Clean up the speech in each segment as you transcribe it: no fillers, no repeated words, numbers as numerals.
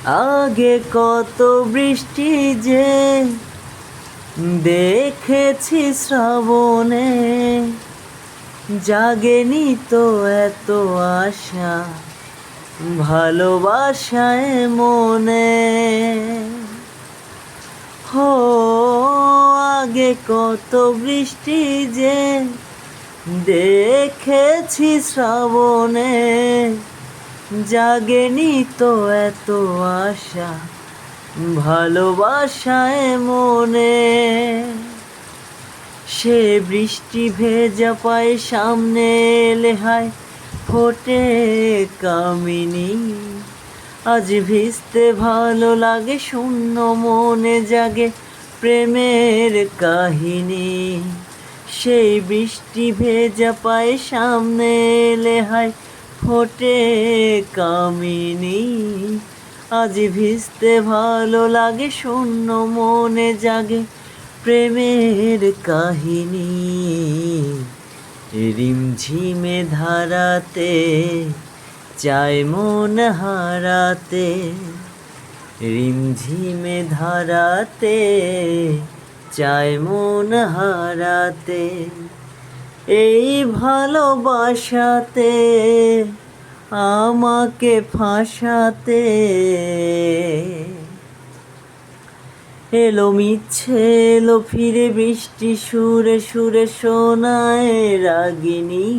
আগে কত বৃষ্টি যে দেখেছি শ্রাবণে, জাগেনি তো এত আশা ভালোবাসায় মনে। হো আগে কত বৃষ্টি যে দেখেছি শ্রাবণে, জাগেনি তো এত আশা ভালোবাসায় মনে। সে বৃষ্টি ভেজা পায়ে সামনে এলে হায় ফোটে কামিনী। আজ ভিজতে ভালো লাগে, শূন্য মনে জাগে প্রেমের কাহিনী। সেই বৃষ্টি ভেজা পায়ে সামনে এলে হায় ফোটে কামিনী। আজ ভিজতে ভালো লাগে, শূন্য মনে জাগে প্রেমের কাহিনী। রিমঝিমে ধারাতে চায় মন হারাতে, রিমঝিমে ধারাতে চায় মন হারাতে। এই ভালোবাসাতে আমাকে ফাঁসাতে এলো মিচ্ছে এলো ফিরে বৃষ্টি সুরে সুরে শোনায় রাগিনী।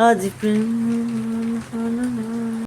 আজ প্রেম